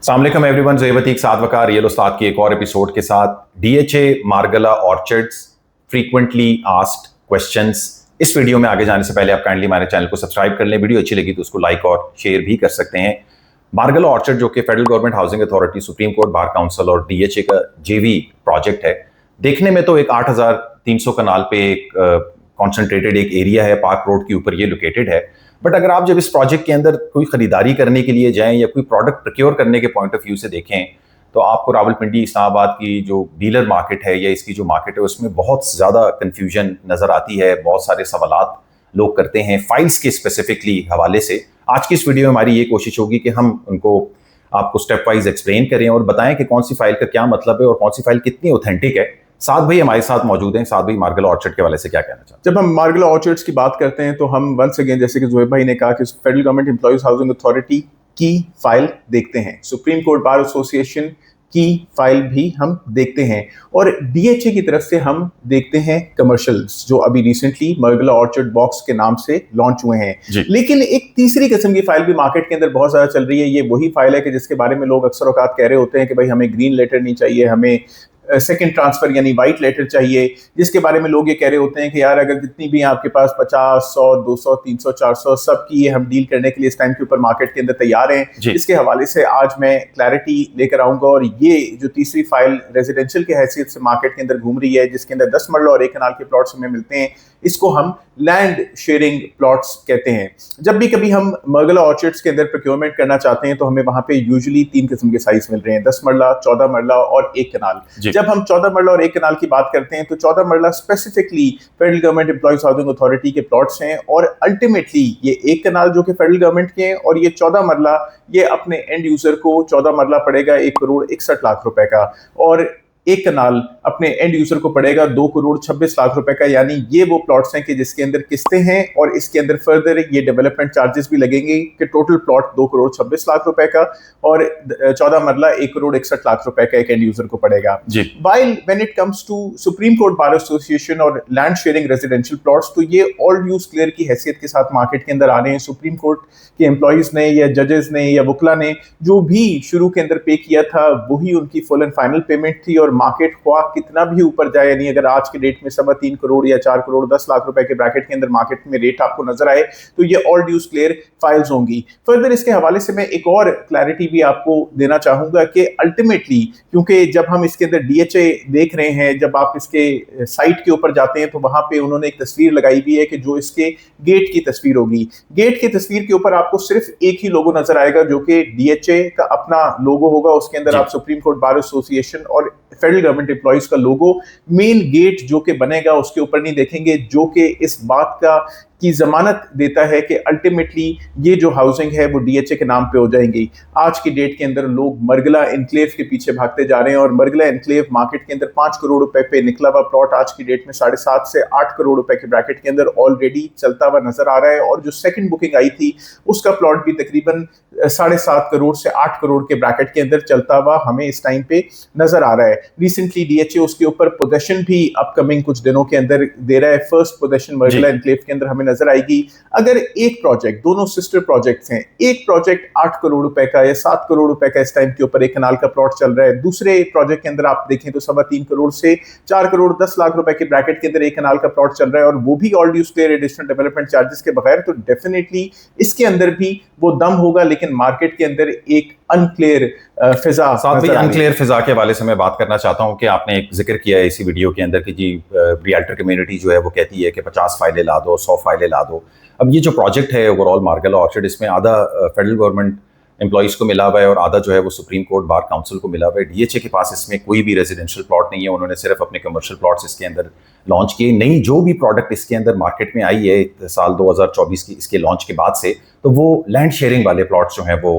अस्सलाम वालेकुम एवरीवन, ज़ेबतीक साद वकार रियल उस्ताद की एक और एपिसोड के साथ डीएचए मार्गला ऑर्चर्ड्स फ्रीक्वेंटली आस्क्ड क्वेश्चंस। इस वीडियो में आगे जाने से पहले आप काइंडली हमारे चैनल को सब्सक्राइब कर लें। वीडियो अच्छी लगी तो उसको लाइक और शेयर भी कर सकते हैं। मार्गला ऑर्चर्ड जो कि federal government housing authority, supreme Court bar council और डीएचए का जेवी प्रोजेक्ट है। देखने में तो एक 8300 कनाल पे एक कॉन्सेंट्रेटेड एक एरिया है, पार्क रोड के ऊपर ये लोकेटेड है। बट अगर आप जब इस प्रोजेक्ट के अंदर कोई खरीदारी करने के लिए जाएं या कोई प्रोडक्ट प्रोक्योर करने के पॉइंट ऑफ व्यू से देखें तो आपको रावलपिंडी इस्लामाबाद की जो डीलर मार्केट है या इसकी जो मार्केट है उसमें बहुत ज़्यादा कन्फ्यूजन नज़र आती है। बहुत सारे सवालात लोग करते हैं फाइल्स के स्पेसिफिकली हवाले से। आज की इस वीडियो में हमारी ये कोशिश होगी कि हम उनको आपको स्टेप वाइज एक्सप्लेन करें और बताएं कि कौन सी फाइल का क्या मतलब है और कौन सी फाइल कितनी ऑथेंटिक है। साथ भाई हमारे साथ मौजूद हैं। साथ भाई मार्गला ऑर्चर्ड के हवाले से क्या कहना चाहते हैं? जब हम मार्गला ऑर्चर्ड्स की बात करते हैं तो हम वंस अगेन, जैसे कि जोहेब भाई ने कहा, कि federal government employees housing authority की फाइल देखते हैं, सुप्रीम कोर्ट बार एसोसिएशन की फाइल भी हम देखते हैं और डीएचए की तरफ से हम देखते हैं कमर्शियल्स जो अभी रिसेंटली मार्गला ऑर्चर्ड बॉक्स के नाम से लॉन्च हुए हैं। लेकिन एक तीसरी किस्म की फाइल भी मार्केट के अंदर बहुत ज्यादा चल रही है। ये वही फाइल है कि जिसके बारे में लोग अक्सर औकात कह रहे होते हैं कि भाई हमें ग्रीन लेटर नहीं चाहिए, हमें सेकंड ट्रांसफर यानी वाइट लेटर चाहिए, जिसके बारे में लोग ये कह रहे होते हैं कि यार अगर जितनी भी आपके पास 50, 100, 200, 300, 400 सब की ये हम डील करने के लिए इस टाइम के ऊपर मार्केट के अंदर तैयार हैं। इसके हवाले से आज मैं क्लैरिटी लेकर आऊंगा। और ये जो तीसरी फाइल रेजिडेंशियल के हैसियत से मार्केट के अंदर घूम रही है, जिसके अंदर 10 मरला और 1 कनाल के प्लॉट्स हमें मिलते हैं, इसको हम लैंड शेयरिंग प्लॉट्स कहते हैं। जब भी कभी हम मार्गला ऑर्चर्ड्स के अंदर प्रोक्योरमेंट करना चाहते हैं तो हमें वहां पे यूजुअली 3 किस्म के साइज मिल रहे हैं, 10 मरला, 14 मरला और 1 कनाल। जब हम 14 मरला और 1 कनाल की बात करते हैं तो 14 मरला specifically federal government employees housing authority के प्लॉट्स हैं और अल्टीमेटली ये 1 कनाल जो कि फेडरल गवर्नमेंट के हैं और ये 14 मरला ये अपने एंड यूजर को 14 मरला पड़ेगा 1,61,00,000 रुपए का और 1 कनाल अपने एंड यूजर को पड़ेगा 2,26,00,000 रुपए का। यानी ये वो प्लॉट्स हैं कि जिसके अंदर किस्तें हैं और इसके अंदर फर्दर ये डेवलपमेंट चार्जेस भी लगेंगे कि टोटल प्लॉट 2,26,00,000 रुपए का और 14 मरला 1,61,00,000 रुपए का एक एंड यूजर को पड़ेगा। While when it comes to Supreme Court Bar Association और लैंड शेयरिंग रेजिडेंशियल प्लॉट्स तो ये ऑल ड्यूज क्लियर की हैसियत के साथ मार्केट के अंदर आ रहे हैं। सुप्रीम कोर्ट के एम्प्लॉइज ने या जजेस ने या वकला ने जो भी शुरू के अंदर पे किया था वही उनकी फुल एंड फाइनल पेमेंट थी। और मार्केट ख्वाह कितना भी ऊपर जाए, यानी अगर आज के डेट में 3.25 करोड़ या 4 करोड़ 10 लाख रुपए के ब्रैकेट के अंदर मार्केट में रेट आपको नजर आए तो ये ऑल ड्यूज क्लियर फाइल्स होंगी। फर्दर इसके हवाले से मैं एक और क्लैरिटी भी आपको देना चाहूंगा कि अल्टीमेटली क्योंकि जब हम इसके अंदर डीएचए देख रहे हैं, जब आप इसके साइट के ऊपर जाते हैं तो वहां पे उन्होंने एक तस्वीर लगाई हुई है कि जो इसके गेट की तस्वीर होगी। गेट की तस्वीर के ऊपर आपको सिर्फ एक ही लोगो नजर आएगा जो कि डीएचए का अपना लोगो होगा। उसके अंदर आप सुप्रीम कोर्ट बार एसोसिएशन और फेडरल गवर्नमेंट एम्प्लॉइज का लोगो, मेन गेट जो कि बनेगा उसके ऊपर नहीं देखेंगे, जो कि इस बात का की जमानत देता है कि अल्टीमेटली ये जो हाउसिंग है वो डीएचए के नाम पे हो जाएंगी। आज की डेट के अंदर लोग मरगला एनक्लेव के पीछे भागते जा रहे हैं और मरगला एनक्लेव मार्केट के अंदर 5 करोड़ रुपए पे निकला हुआ प्लॉट आज की डेट में 7.5 से 8 करोड़ रुपए के ब्रैकेट के अंदर ऑलरेडी चलता हुआ नजर आ रहा है। और जो सेकंड बुकिंग आई थी उसका प्लॉट भी तकरीबन 7.5 करोड़ से 8 करोड़ के ब्रैकेट के अंदर चलता हुआ हमें इस टाइम पे नजर आ रहा है। रिसेंटली डीएचए उसके ऊपर पोजेशन भी अपकमिंग कुछ दिनों के अंदर दे रहा है। फर्स्ट पोजेशन मरगला एनक्लेव के अंदर हमें नजर आएगी। अगर एक प्रोजेक्ट, दोनों सिस्टर प्रोजेक्ट्स हैं, एक प्रोजेक्ट 8 करोड़ रुपए का या 7 करोड़ रुपए का इस टाइम के ऊपर 1 कनाल का प्लॉट चल रहा है, दूसरे प्रोजेक्ट के अंदर आप देखें तो 3.25 करोड़ से 4 करोड़ 10 लाख रुपए के ब्रैकेट के अंदर 1 कनाल का प्लॉट चल रहा है और वो भी all dues clear additional development charges के बगैर, तो डेफिनेटली इसके अंदर भी वो दम होगा। लेकिन मार्केट के अंदर एक अनक्लियर फिजा, साथ ही अनक्लियर फिजा के हवाले से मैं बात करना चाहता हूं कि आपने एक जिक्र किया है इसी वीडियो के अंदर कि जी रियल्टर कम्युनिटी जो है वो कहती है कि 50 फाइलें ला दो, 100 फाइलें ला दो। अब ये जो प्रोजेक्ट है ओवरऑल मार्गला ऑर्चर्ड, इसमें आधा फेडरल गवर्नमेंट एम्प्लॉइज़ को मिला हुआ है और आधा जो है वो सुप्रीम कोर्ट बार काउंसिल को मिला हुआ है। डीएचए के पास इसमें कोई भी रेजिडेंशियल प्लॉट नहीं है, उन्होंने सिर्फ अपने कमर्शियल प्लॉट्स इसके अंदर लॉन्च किए। नई जो भी प्रोडक्ट इसके अंदर मार्केट में आई है साल 2024 की इसके लॉन्च के बाद से, तो वो लैंड शेयरिंग वाले प्लॉट्स जो हैं वो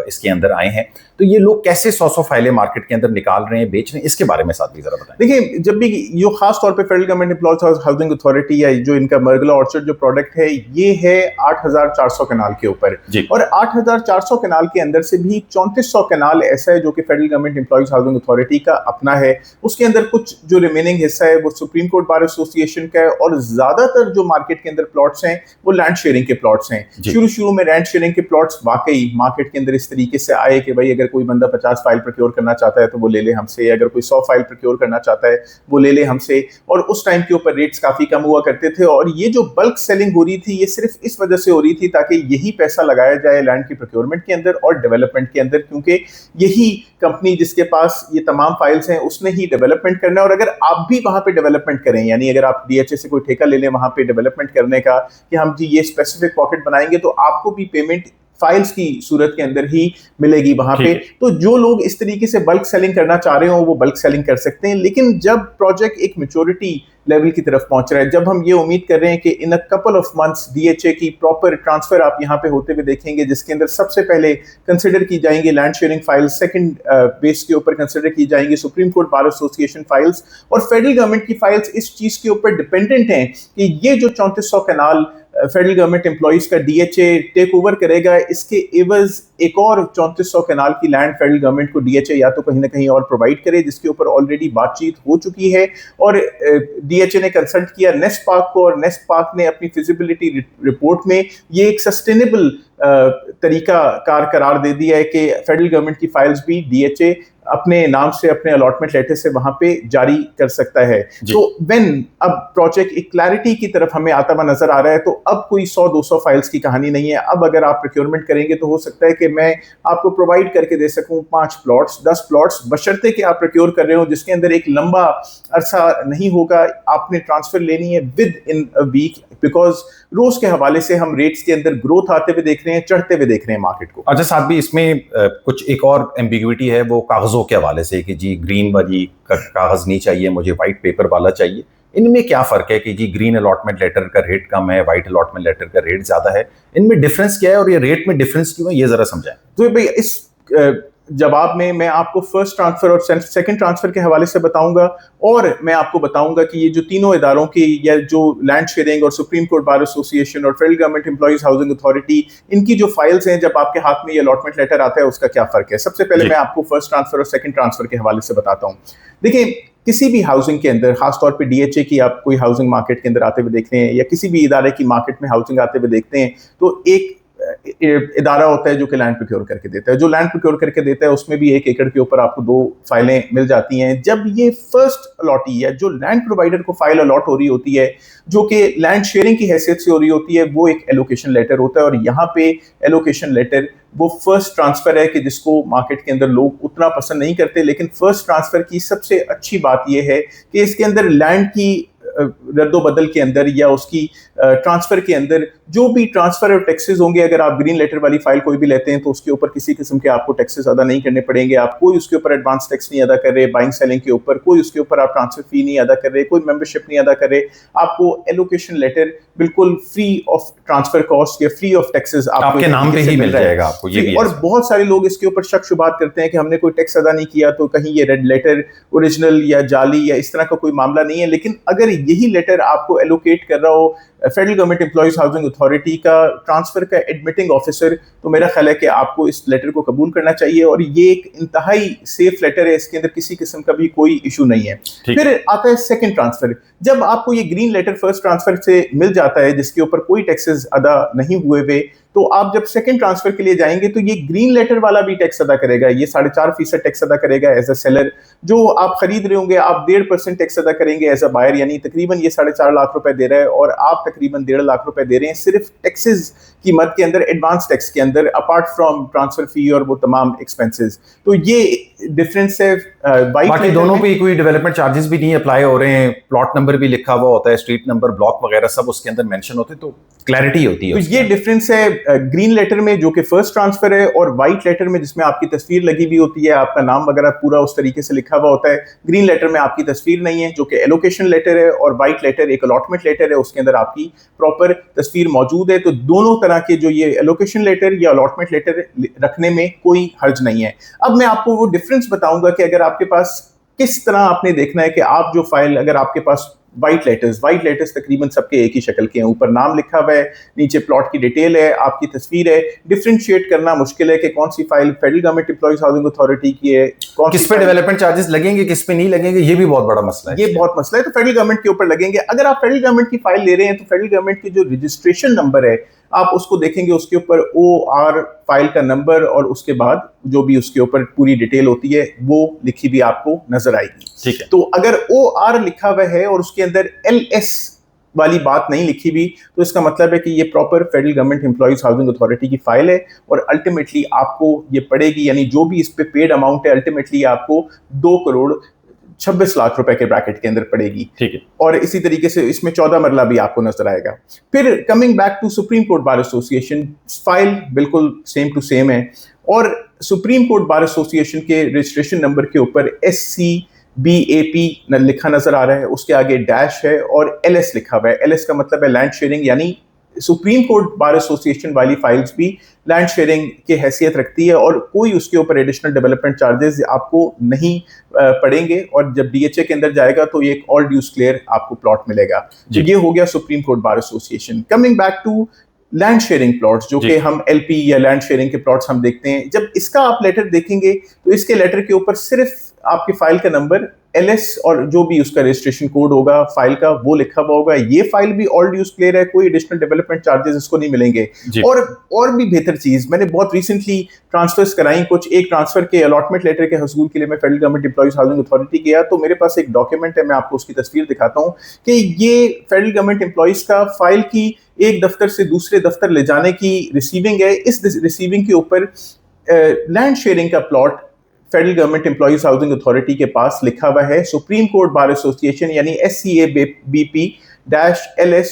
इसके अंदर आए हैं। तो ये लोग कैसे 100 फाइलें मार्केट के अंदर निकाल रहे हैं, बेच रहे हैं, इसके बारे में साथ भी जरा बताएं। देखिए, जब भी यो खास तौर पे federal government employees housing authority या जो इनका मार्गला ऑर्चर्ड जो प्रोडक्ट है ये है 8,400 कनाल के ऊपर और 8,400 कनाल के अंदर से भी 3400 कनाल ऐसा है जो कि federal government employees housing authority का अपना है। उसके अंदर कुछ जो रिमेनिंग हिस्सा है वो सुप्रीम कोर्ट बार एसोसिएशन का है और ज्यादातर जो मार्केट के अंदर प्लॉट्स हैं वो लैंड शेयरिंग के प्लॉट्स हैं। शुरू में लैंड शेयरिंग के प्लॉट्स वाकई मार्केट के अंदर इस तरीके से आए कि भाई अगर अगर कोई बंदा 50 फाइल प्रोक्योर करना चाहता है तो वो ले ले हमसे, अगर कोई 100 फाइल प्रोक्योर करना चाहता है वो ले ले हमसे। और उस टाइम के ऊपर रेट्स काफ़ी कम हुआ करते थे, और ये जो बल्क सेलिंग हो रही थी ये सिर्फ इस वजह से हो रही थी ताकि यही पैसा लगाया जाए लैंड की प्रोक्योरमेंट के अंदर और डेवलपमेंट के अंदर, क्योंकि यही कंपनी जिसके पास ये तमाम फाइल्स हैं उसने ही डेवलपमेंट करना है। और अगर आप भी वहां पे डेवलपमेंट करें, यानी अगर आप डीएचए से कोई ठेका ले लें वहां पे डेवलपमेंट करने का कि हम जी ये स्पेसिफिक पॉकेट बनाएंगे, तो आपको भी पेमेंट फाइल्स की सूरत के अंदर ही मिलेगी वहां पे। तो जो लोग इस तरीके से बल्क सेलिंग करना चाह रहे हो वो बल्क सेलिंग कर सकते हैं। लेकिन जब प्रोजेक्ट एक मैच्योरिटी लेवल की तरफ पहुंच रहा है, जब हम ये उम्मीद कर रहे हैं कि in a couple of months DHA की प्रॉपर ट्रांसफर आप यहां पे होते हुए देखेंगे, जिसके अंदर सबसे पहले कंसिडर की जाएंगी land sharing files, second base के ऊपर कंसिडर की जाएंगी supreme Court Bar association files, और फेडरल गवर्नमेंट की फाइल्स इस चीज के ऊपर डिपेंडेंट हैं कि ये जो 3400 कनाल फेडरल गवर्नमेंट एम्प्लॉइज का डीएचए टेक ओवर करेगा, इसके एवज एक और 3400 कनाल की लैंड फेडरल गवर्नमेंट को डीएचए या तो कहीं ना कहीं और प्रोवाइड करे, जिसके ऊपर ऑलरेडी बातचीत हो चुकी है। और डीएचए ने कंसल्ट किया नेस्ट पार्क को, और नेस्ट पार्क ने अपनी फिजिबिलिटी रिपोर्ट में ये एक सस्टेनेबल तरीका कार करार दे दिया है कि फेडरल गवर्नमेंट की फाइल्स भी डीएचए अपने नाम से, अपने अलॉटमेंट लेटर से वहां पे जारी कर सकता है। तो व्हेन अब प्रोजेक्ट एक क्लैरिटी की तरफ हमें आता हुआ नजर आ रहा है, तो अब कोई 100-200 फाइल्स की कहानी नहीं है। अब अगर आप प्रोक्योरमेंट करेंगे तो हो सकता है कि मैं आपको प्रोवाइड करके दे सकूं 5 प्लॉट्स, 10 प्लॉट्स, बशर्ते कि आप प्रोक्योर कर रहे हो जिसके अंदर एक लंबा अरसा नहीं होगा, आपने ट्रांसफर लेनी है within a week, because रोज के हवाले से हम रेट्स के अंदर ग्रोथ आते हुए देख रहे हैं, चढ़ते हुए देख रहे हैं मार्केट को। अच्छा साथ भी इसमें कुछ एक और एम्बिग्विटी है वो कागजों के हवाले से कि जी ग्रीन वाली कागज नहीं चाहिए, मुझे व्हाइट पेपर वाला चाहिए। इनमें क्या फर्क है कि जी ग्रीन अलॉटमेंट लेटर का रेट कम है, व्हाइट अलॉटमेंट लेटर का रेट ज्यादा है, इनमें डिफरेंस क्या है और ये रेट में डिफरेंस क्यों है, ये जरा समझाएं। तो भाई इस जवाब में मैं आपको फर्स्ट ट्रांसफर और सेकंड ट्रांसफर के हवाले से बताऊंगा, और मैं आपको बताऊंगा कि ये जो तीनों इदारों की, या जो लैंड शेयरिंग और सुप्रीम कोर्ट बार एसोसिएशन और federal government employees housing authority, इनकी जो फाइल्स हैं जब आपके हाथ में ये अलॉटमेंट लेटर आता है उसका क्या फर्क है। सबसे पहले मैं आपको फर्स्ट ट्रांसफर और सेकंड ट्रांसफर के हवाले से बताता हूँ। देखिए, किसी भी हाउसिंग के अंदर, खासतौर पे डीएचए की आप कोई हाउसिंग मार्केट के अंदर आते हुए देख रहे हैं, या किसी भी इदारे की मार्केट में हाउसिंग आते हुए देखते हैं, तो एक इदारा होता है जो कि लैंड प्रोक्योर करके देता है। जो लैंड प्रोक्योर करके देता है उसमें भी 1 एकड़ के ऊपर आपको 2 फाइलें मिल जाती हैं। जब ये फर्स्ट अलॉटी, या जो लैंड प्रोवाइडर को फाइल अलॉट हो रही होती है, जो कि लैंड शेयरिंग की हैसियत से हो रही होती है, वो एक एलोकेशन लेटर होता है। और यहाँ पे एलोकेशन लेटर वो फर्स्ट ट्रांसफर है कि जिसको मार्केट के अंदर लोग उतना पसंद नहीं करते, लेकिन फर्स्ट ट्रांसफर की सबसे अच्छी बात यह है कि इसके अंदर लैंड की रद्दोबदल के अंदर या उसकी ट्रांसफर के अंदर जो भी ट्रांसफर और टैक्सेस होंगे, अगर आप ग्रीन लेटर वाली फाइल कोई भी लेते हैं तो उसके ऊपर किसी किस्म के आपको टैक्सेस अदा नहीं करने पड़ेंगे। आप कोई उसके ऊपर एडवांस टैक्स नहीं अदा कर रहे, बाइंग सेलिंग के ऊपर कोई उसके ऊपर आप ट्रांसफर फी नहीं अदा कर रहे, कोई मेंबरशिप नहीं अदा कर रहे। आपको एलोकेशन लेटर बिल्कुल फ्री ऑफ ट्रांसफर कॉस्ट या फ्री ऑफ टैक्सेस आपके नाम पे ही मिल जाएगा आपको। ये भी, और बहुत सारे लोग इसके ऊपर शक शुबात करते हैं कि हमने कोई टैक्स अदा नहीं किया तो कहीं ये रेड लेटर ओरिजिनल या जाली या इस तरह का कोई मामला नहीं है। लेकिन अगर यही लेटर आपको एलोकेट कर रहा हो federal government employees housing authority का ट्रांसफर का एडमिटिंग ऑफिसर, तो मेरा ख्याल है कि आपको इस लेटर को कबूल करना चाहिए। और ये एक इंतहाई सेफ लेटर है, इसके अंदर किसी किस्म का भी कोई इशू नहीं है। फिर आता है सेकंड ट्रांसफर। जब आपको ये ग्रीन लेटर फर्स्ट ट्रांसफर से मिल जाता है जिसके ऊपर कोई टैक्सेस अदा नहीं हुए हुए, तो आप जब सेकंड ट्रांसफर के लिए जाएंगे तो ये ग्रीन लेटर वाला भी टैक्स अदा करेगा। ये 4.5% टैक्स अदा करेगा एज अ सेलर। जो आप खरीद रहे होंगे आप 1.5% टैक्स अदा करेंगे एज अ बायर, यानी तकरीबन ये 4.5 लाख रुपए दे रहा है और आप तकरीबन 1.5 लाख रुपए दे रहे हैं सिर्फ टैक्सेस की मद के अंदर, एडवांस टैक्स के अंदर, अपार्ट फ्रॉम ट्रांसफर फी और वो तमाम एक्सपेंसेस। तो ये डिफरेंस है। बाकी दोनों पे कोई डेवलपमेंट चार्जेस भी नहीं अप्लाई हो रहे हैं, प्लॉट नंबर भी लिखा हुआ होता है, स्ट्रीट नंबर, ब्लॉक वगैरह सब उसके अंदर मेंशन होते हैं, तो क्लैरिटी होती है। तो ये डिफरेंस है ग्रीन लेटर में जो कि फर्स्ट ट्रांसफर है, और व्हाइट लेटर में जिसमें आपकी तस्वीर लगी हुई होती है, आपका नाम वगैरह पूरा उस तरीके से लिखा हुआ होता है। ग्रीन लेटर में आपकी तस्वीर नहीं है जो कि एलोकेशन लेटर है, और व्हाइट लेटर एक अलॉटमेंट लेटर है, उसके अंदर आपकी प्रॉपर तस्वीर मौजूद है। तो दोनों तरह के जो ये एलोकेशन लेटर या अलॉटमेंट लेटर रखने में कोई हर्ज नहीं है। अब मैं आपको वो डिफरेंस बताऊंगा कि अगर आपके पास किस तरह आपने देखना है कि आप जो फाइल, अगर आपके पास व्हाइट लेटर्स तकरीबन सबके एक ही शक्ल के हैं, ऊपर नाम लिखा हुआ है, नीचे प्लॉट की डिटेल है, आपकी तस्वीर है, डिफरेंशिएट करना मुश्किल है कि कौन सी file federal government employees housing authority की है, किस पे डेवलपमेंट चार्जेस लगेंगे, किस पे नहीं लगेंगे, ये भी बहुत बड़ा मसला है। ये बहुत मसला है। तो फेडरल गवर्नमेंट के ऊपर लगेंगे। अगर आप फेडरल गवर्नमेंट की फाइल ले रहे हैं तो फेडरल गवर्नमेंट की जो रजिस्ट्रेशन नंबर है आप उसको देखेंगे, उसके ऊपर OR फाइल का नंबर और उसके बाद जो भी उसके ऊपर पूरी डिटेल होती है वो लिखी भी आपको नजर आएगी। ठीक है। तो अगर OR लिखा हुआ है और उसके अंदर LS वाली बात नहीं लिखी भी, तो इसका मतलब है कि ये proper federal government employees housing authority की फाइल है और अल्टीमेटली आपको ये पड़ेगी, यानी जो भी इस पे पेड अमाउंट है अल्टीमेटली आपको 2,26,00,000 रुपए के ब्रैकेट के अंदर पड़ेगी। ठीक है। और इसी तरीके से इसमें 14 मरला भी आपको नजर आएगा। फिर coming back to Supreme Court Bar Association, file बिल्कुल सेम टू सेम है और सुप्रीम कोर्ट बार एसोसिएशन के रजिस्ट्रेशन नंबर के ऊपर SCBAP लिखा नजर आ रहा है, उसके आगे डैश है और LS लिखा हुआ है। LS का मतलब है लैंड शेयरिंग, यानी सुप्रीम कोर्ट बार एसोसिएशन वाली फाइल्स भी लैंड शेयरिंग की हैसियत रखती है और कोई उसके ऊपर एडिशनल डेवलपमेंट चार्जेस आपको नहीं पड़ेंगे और जब DHA के अंदर जाएगा तो ये एक ऑल ड्यूज क्लियर आपको प्लॉट मिलेगा। तो ये हो गया Supreme Court Bar Association. Coming back to land sharing plots, जो कि हम LP या लैंड शेयरिंग के प्लॉट्स हम देखते हैं, जब इसका आप लेटर देखेंगे तो इसके लेटर के ऊपर सिर्फ आपके फाइल का नंबर LS और जो भी उसका रजिस्ट्रेशन कोड होगा फाइल का वो लिखा हुआ होगा। ये फाइल भी ऑल ड्यूज क्लियर है, कोई एडिशनल डेवलपमेंट चार्जेस इसको नहीं मिलेंगे। और भी बेहतर चीज, मैंने बहुत रिसेंटली ट्रांसफर्स कराई कुछ, एक ट्रांसफर के अलॉटमेंट लेटर के हसूल के लिए मैं federal government employees housing authority गया तो मेरे पास एक डॉक्यूमेंट है, मैं आपको उसकी तस्वीर दिखाता हूँ कि ये फेडरल गवर्नमेंट एम्प्लॉइज का फाइल की एक दफ्तर से दूसरे दफ्तर ले जाने की रिसीविंग है। इस रिसीविंग के ऊपर लैंड शेयरिंग का plot federal government employees housing authority के पास लिखा हुआ है सुप्रीम कोर्ट बार एसोसिएशन, यानी SCABP-LS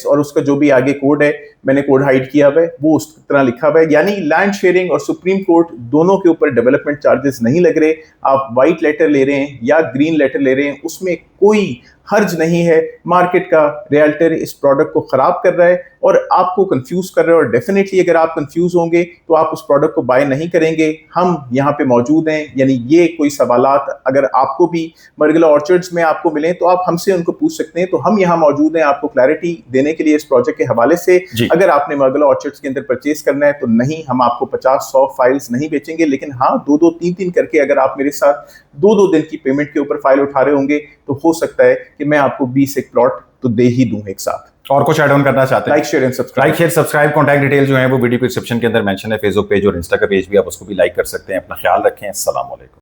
और उसका जो भी आगे कोड है, मैंने कोड हाइड किया हुआ है, वो उस तरह लिखा हुआ है। यानी लैंड शेयरिंग और सुप्रीम कोर्ट दोनों के ऊपर डेवलपमेंट चार्जेस नहीं लग रहे। आप व्हाइट लेटर ले रहे हैं या ग्रीन लेटर ले रहे हैं, उसमें कोई हर्ज नहीं है। मार्केट का रियल्टर इस प्रोडक्ट को खराब कर रहा है और आपको कंफ्यूज कर रहा है और डेफिनेटली अगर आप कंफ्यूज होंगे तो आप उस प्रोडक्ट को बाय नहीं करेंगे। हम यहाँ पे मौजूद हैं, यानी ये कोई सवालात अगर आपको भी मरगला ऑर्चर्ड्स में आपको मिले तो आप हमसे उनको पूछ सकते हैं। तो हम यहाँ मौजूद हैं आपको क्लैरिटी देने के लिए इस प्रोजेक्ट के हवाले से। अगर आपने मरगला ऑर्चर्ड्स के अंदर परचेज करना है तो नहीं, हम आपको 50-100 फाइल्स नहीं बेचेंगे, लेकिन हाँ 2-2, 3-3 करके अगर आप मेरे साथ 2-2 दिन की पेमेंट के ऊपर फाइल उठा रहे होंगे तो हो सकता है कि मैं आपको 20 एक प्लॉट तो दे ही दूं एक साथ। और कुछ ऐड ऑन करना चाहते हैं? Like share and subscribe. Contact detail जो है वो वीडियो के डिस्क्रिप्शन के अंदर मेंशन है। फेसबुक पेज और इंस्टा का पेज भी, आप उसको भी लाइक कर सकते हैं। अपना ख्याल रखें। अस्सलाम वालेकुम।